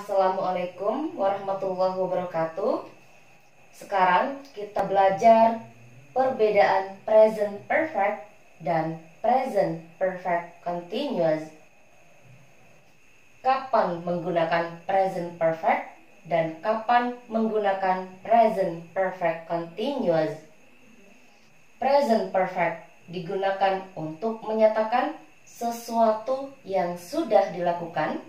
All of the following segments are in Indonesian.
Assalamualaikum warahmatullahi wabarakatuh. Sekarang kita belajar perbedaan present perfect dan present perfect continuous. Kapan menggunakan present perfect dan kapan menggunakan present perfect continuous? Present perfect digunakan untuk menyatakan sesuatu yang sudah dilakukan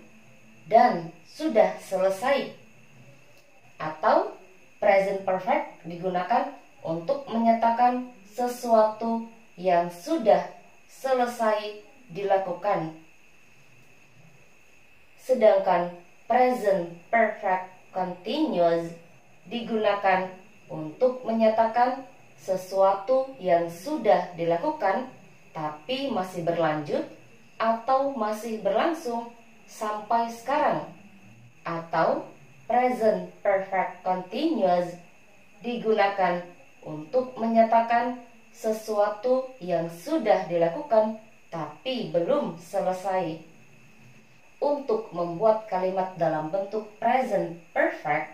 dan sudah selesai, atau present perfect digunakan untuk menyatakan sesuatu yang sudah selesai dilakukan. Sedangkan present perfect continuous digunakan untuk menyatakan sesuatu yang sudah dilakukan tapi masih berlanjut atau masih berlangsung sampai sekarang. Atau present perfect continuous digunakan untuk menyatakan sesuatu yang sudah dilakukan tapi belum selesai. Untuk membuat kalimat dalam bentuk present perfect,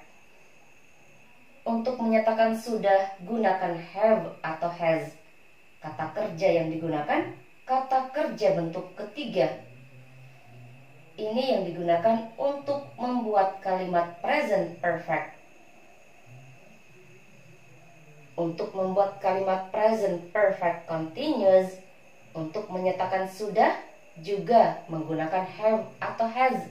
untuk menyatakan sudah, gunakan have atau has. Kata kerja yang digunakan kata kerja bentuk ketiga. Ini yang digunakan untuk membuat kalimat present perfect. Untuk membuat kalimat present perfect continuous, untuk menyatakan sudah juga menggunakan have atau has.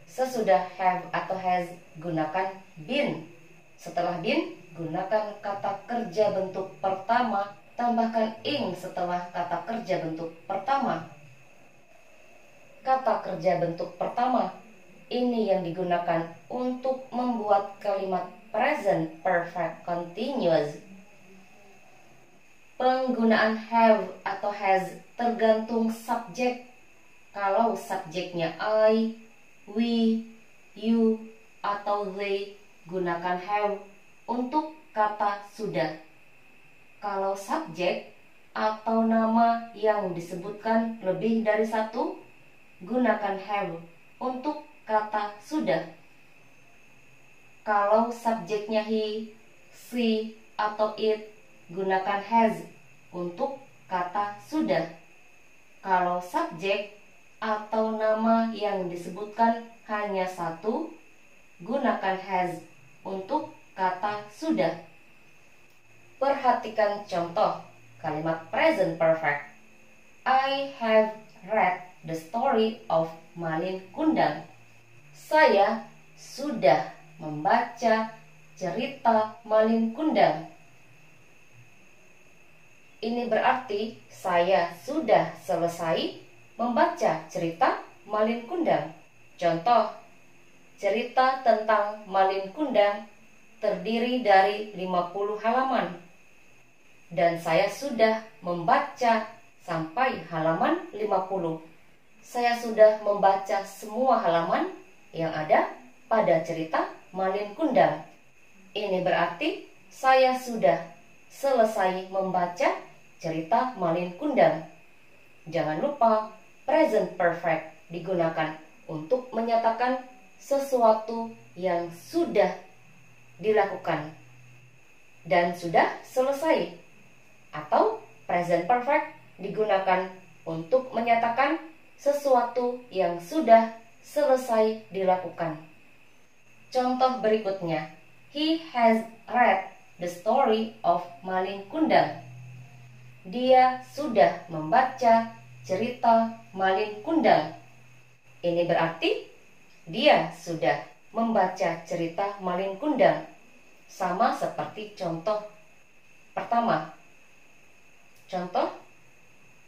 Sesudah have atau has, gunakan been. Setelah been, gunakan kata kerja bentuk pertama, tambahkan ing setelah kata kerja bentuk pertama. Kata kerja bentuk pertama ini yang digunakan untuk membuat kalimat present perfect continuous. Penggunaan have atau has tergantung subjek. Kalau subjeknya I, we, you, atau they, gunakan have untuk kata sudah. Kalau subjek atau nama yang disebutkan lebih dari satu, gunakan have untuk kata sudah. Kalau subjeknya he, she, atau it, gunakan has untuk kata sudah. Kalau subjek atau nama yang disebutkan hanya satu, gunakan has untuk kata sudah. Perhatikan contoh kalimat present perfect. I have read the story of Malin Kundang. Saya sudah membaca cerita Malin Kundang. Ini berarti saya sudah selesai membaca cerita Malin Kundang. Contoh, cerita tentang Malin Kundang terdiri dari 50 halaman. Dan saya sudah membaca sampai halaman 50. Saya sudah membaca semua halaman yang ada pada cerita Malin Kundang. Ini berarti saya sudah selesai membaca cerita Malin Kundang. Jangan lupa present perfect digunakan untuk menyatakan sesuatu yang sudah dilakukan dan sudah selesai. Atau present perfect digunakan untuk menyatakan sesuatu yang sudah selesai dilakukan. Contoh berikutnya, he has read the story of Malin Kundang. Dia sudah membaca cerita Malin Kundang. Ini berarti dia sudah membaca cerita Malin Kundang. Sama seperti contoh pertama. Contoh,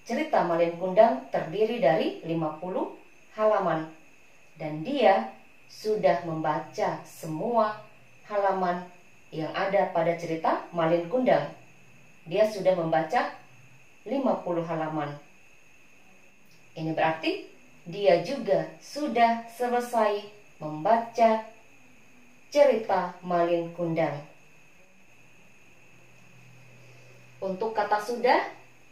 cerita Malin Kundang terdiri dari 50 halaman. Dan dia sudah membaca semua halaman yang ada pada cerita Malin Kundang. Dia sudah membaca 50 halaman. Ini berarti dia juga sudah selesai membaca cerita Malin Kundang. Untuk kata sudah,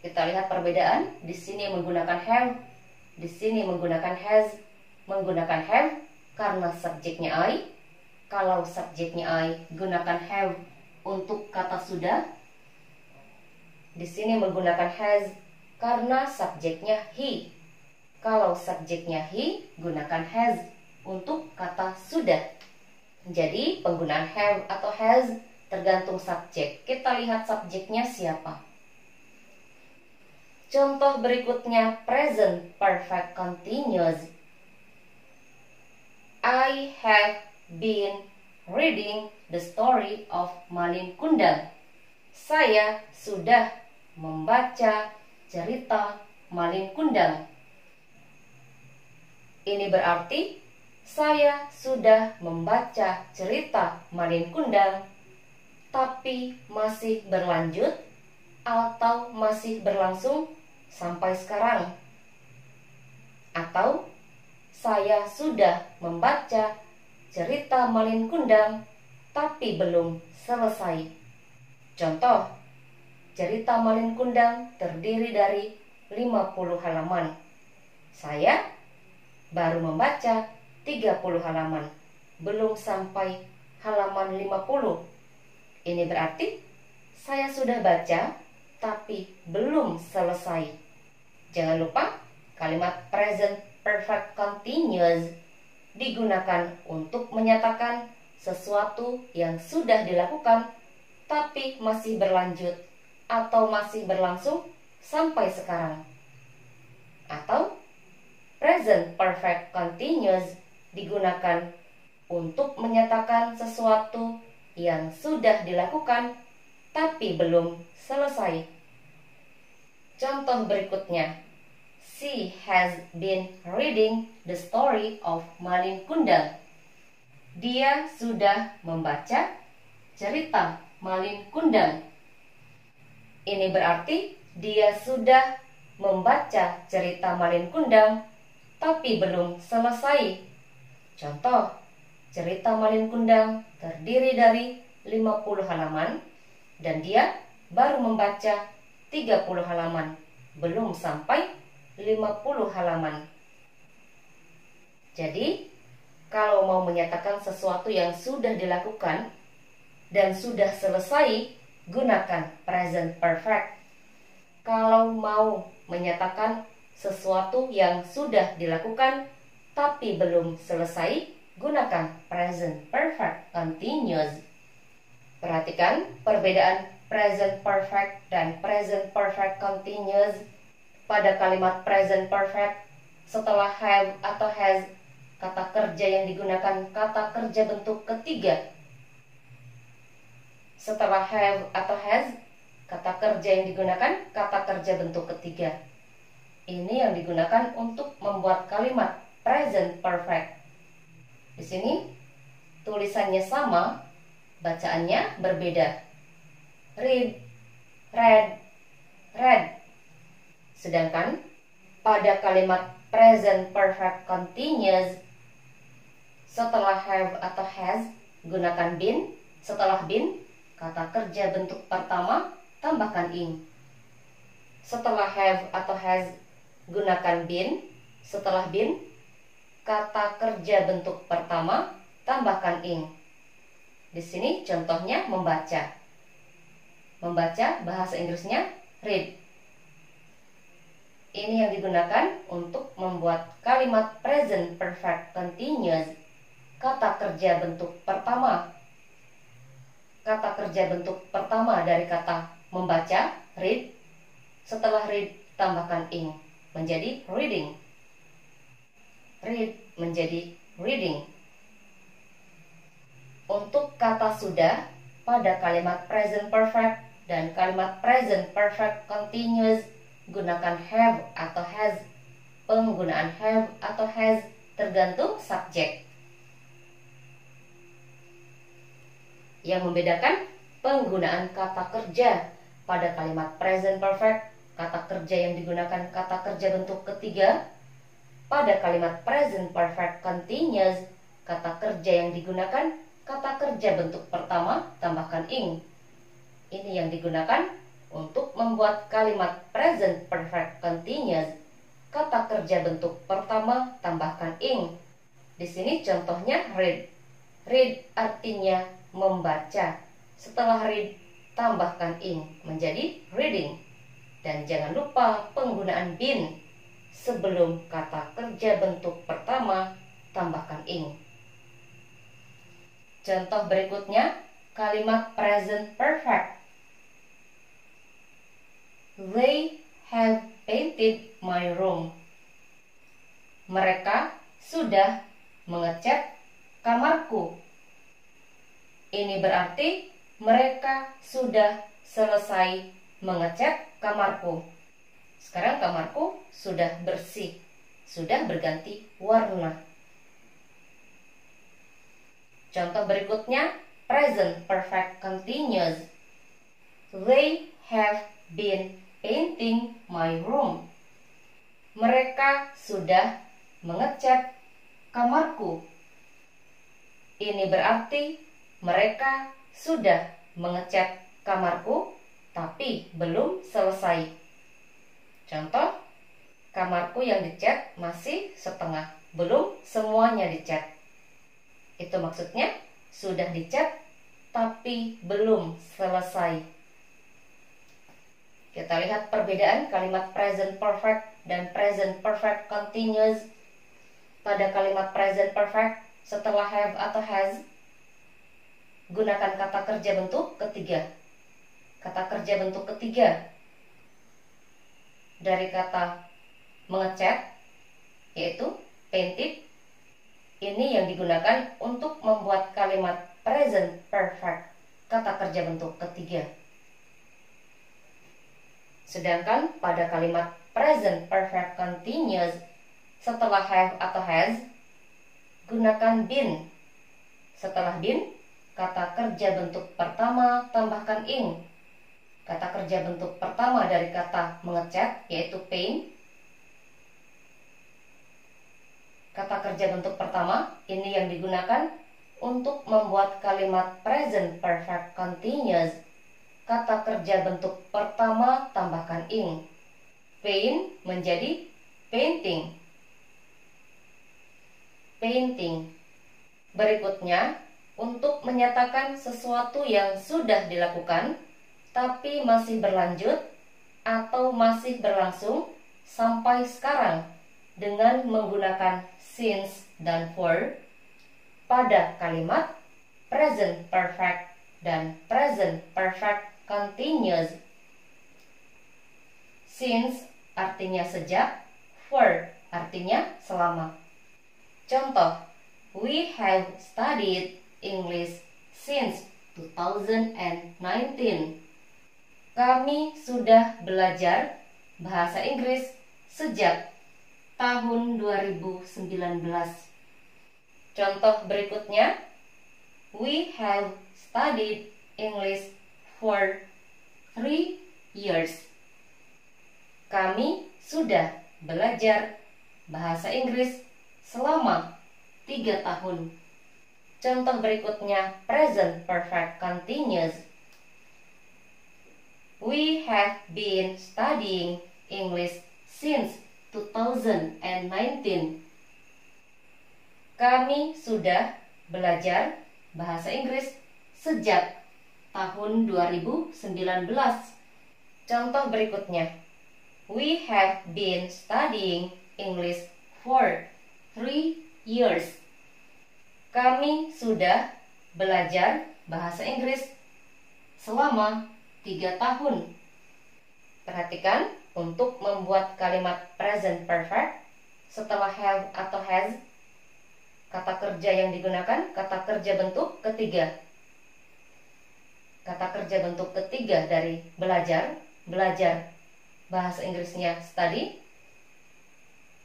kita lihat perbedaan. Di sini menggunakan have, di sini menggunakan has. Menggunakan have karena subjeknya I. Kalau subjeknya I, gunakan have untuk kata sudah. Di sini menggunakan has karena subjeknya he. Kalau subjeknya he, gunakan has untuk kata sudah. Jadi penggunaan have atau has tergantung subjek. Kita lihat subjeknya siapa. Contoh berikutnya present perfect continuous. I have been reading the story of Malin Kundang. Saya sudah membaca cerita Malin Kundang. Ini berarti saya sudah membaca cerita Malin Kundang, tapi masih berlanjut atau masih berlangsung sampai sekarang. Atau saya sudah membaca cerita Malin Kundang, tapi belum selesai. Contoh, cerita Malin Kundang terdiri dari 50 halaman. Saya baru membaca 30 halaman, belum sampai halaman 50. Ini berarti saya sudah baca, tapi belum selesai. Jangan lupa, kalimat present perfect continuous digunakan untuk menyatakan sesuatu yang sudah dilakukan, tapi masih berlanjut atau masih berlangsung sampai sekarang. Atau present perfect continuous digunakan untuk menyatakan sesuatu yang sudah dilakukan tapi belum selesai. Contoh berikutnya, she has been reading the story of Malin Kundang. Dia sudah membaca cerita Malin Kundang. Ini berarti dia sudah membaca cerita Malin Kundang tapi belum selesai. Contoh, cerita Malin Kundang terdiri dari 50 halaman dan dia baru membaca 30 halaman, belum sampai 50 halaman. Jadi, kalau mau menyatakan sesuatu yang sudah dilakukan dan sudah selesai, gunakan present perfect. Kalau mau menyatakan sesuatu yang sudah dilakukan tapi belum selesai, gunakan present perfect continuous. Perhatikan perbedaan present perfect dan present perfect continuous. Pada kalimat present perfect, setelah have atau has, kata kerja yang digunakan kata kerja bentuk ketiga. Setelah have atau has, kata kerja yang digunakan kata kerja bentuk ketiga. Ini yang digunakan untuk membuat kalimat present perfect. Di sini tulisannya sama, bacaannya berbeda. Read, read, read. Sedangkan pada kalimat present perfect continuous, setelah have atau has, gunakan been. Setelah been, kata kerja bentuk pertama, tambahkan ing. Setelah have atau has, gunakan been. Setelah been, kata kerja bentuk pertama, tambahkan ing. Di sini contohnya membaca. Membaca bahasa Inggrisnya read. Ini yang digunakan untuk membuat kalimat present perfect continuous. Kata kerja bentuk pertama. Kata kerja bentuk pertama dari kata membaca, read. Setelah read, tambahkan ing, menjadi reading. Read menjadi reading. Untuk kata sudah, pada kalimat present perfect dan kalimat present perfect continuous, gunakan have atau has. Penggunaan have atau has tergantung subjek. Yang membedakan penggunaan kata kerja pada kalimat present perfect, kata kerja yang digunakan kata kerja bentuk ketiga. Pada kalimat present perfect continuous, kata kerja yang digunakan kata kerja bentuk pertama, tambahkan ing. Ini yang digunakan untuk membuat kalimat present perfect continuous. Kata kerja bentuk pertama, tambahkan ing. Di sini contohnya read. Read artinya membaca. Setelah read, tambahkan ing menjadi reading. Dan jangan lupa penggunaan been. Sebelum kata kerja bentuk pertama, tambahkan ing. Contoh berikutnya, kalimat present perfect. They have painted my room. Mereka sudah mengecat kamarku. Ini berarti mereka sudah selesai mengecat kamarku. Sekarang kamarku sudah bersih, sudah berganti warna. Contoh berikutnya, present perfect continuous. They have been painting my room. Mereka sudah mengecat kamarku. Ini berarti mereka sudah mengecat kamarku, tapi belum selesai. Contoh, kamarku yang dicat masih setengah, belum semuanya dicat. Itu maksudnya sudah dicat, tapi belum selesai. Kita lihat perbedaan kalimat present perfect dan present perfect continuous. Pada kalimat present perfect, setelah have atau has, gunakan kata kerja bentuk ketiga. Kata kerja bentuk ketiga dari kata mengecat, yaitu painted. Ini yang digunakan untuk membuat kalimat present perfect, kata kerja bentuk ketiga. Sedangkan pada kalimat present perfect continuous, setelah have atau has, gunakan been. Setelah been, kata kerja bentuk pertama tambahkan ing. Kata kerja bentuk pertama dari kata mengecat, yaitu paint. Kata kerja bentuk pertama ini yang digunakan untuk membuat kalimat present perfect continuous. Kata kerja bentuk pertama tambahkan ing. Paint menjadi painting. Painting. Berikutnya, untuk menyatakan sesuatu yang sudah dilakukan tapi masih berlanjut atau masih berlangsung sampai sekarang dengan menggunakan since dan for pada kalimat present perfect dan present perfect continuous. Since artinya sejak, for artinya selama. Contoh, we have studied English since 2019. Kami sudah belajar bahasa Inggris sejak tahun 2019. Contoh berikutnya, we have studied English for 3 years. Kami sudah belajar bahasa Inggris selama 3 tahun. Contoh berikutnya, present perfect continuous. We have been studying English since 2019. Kami sudah belajar bahasa Inggris sejak tahun 2019. Contoh berikutnya, we have been studying English for 3 years. Kami sudah belajar bahasa Inggris selama 3 tahun. Perhatikan, untuk membuat kalimat present perfect setelah have atau has, kata kerja yang digunakan kata kerja bentuk ketiga. Kata kerja bentuk ketiga dari belajar bahasa Inggrisnya study,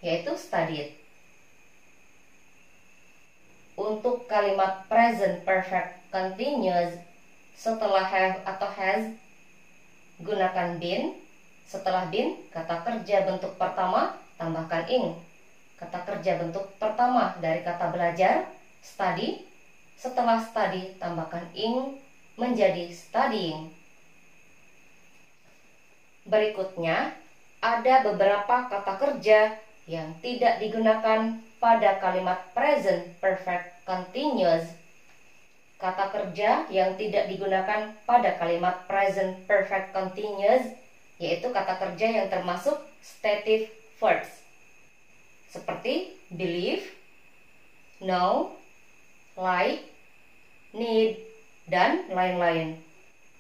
yaitu studied. Untuk kalimat present perfect continuous setelah have atau has, gunakan been. Setelah been, kata kerja bentuk pertama tambahkan ing. Kata kerja bentuk pertama dari kata belajar, study. Setelah study, tambahkan ing menjadi studying. Berikutnya, ada beberapa kata kerja yang tidak digunakan pada kalimat present perfect continuous. Kata kerja yang tidak digunakan pada kalimat present perfect continuous yaitu kata kerja yang termasuk stative verbs seperti believe, know, like, need, dan lain-lain.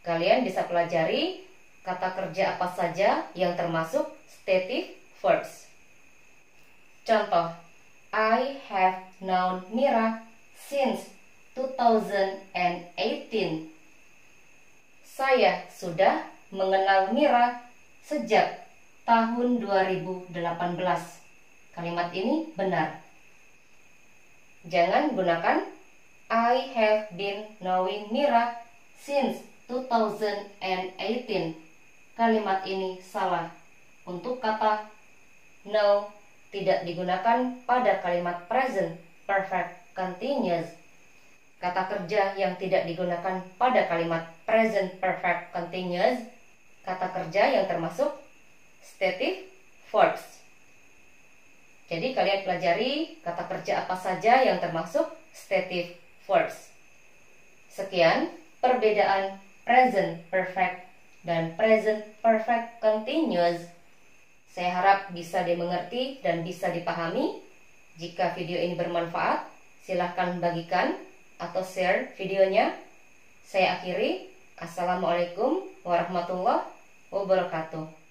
Kalian bisa pelajari kata kerja apa saja yang termasuk stative verbs. Contoh, I have known Mira since 2018. Saya sudah mengenal Mira sejak tahun 2018. Kalimat ini benar. Jangan gunakan I have been knowing Mira since 2018. Kalimat ini salah. Untuk kata know tidak digunakan pada kalimat present perfect continuous. Kata kerja yang tidak digunakan pada kalimat present perfect continuous, kata kerja yang termasuk stative verbs. Jadi kalian pelajari kata kerja apa saja yang termasuk stative verbs. Sekian perbedaan present perfect dan present perfect continuous. Saya harap bisa dimengerti dan bisa dipahami. Jika video ini bermanfaat, silahkan bagikan atau share videonya. Saya akhiri. Assalamualaikum warahmatullahi wabarakatuh.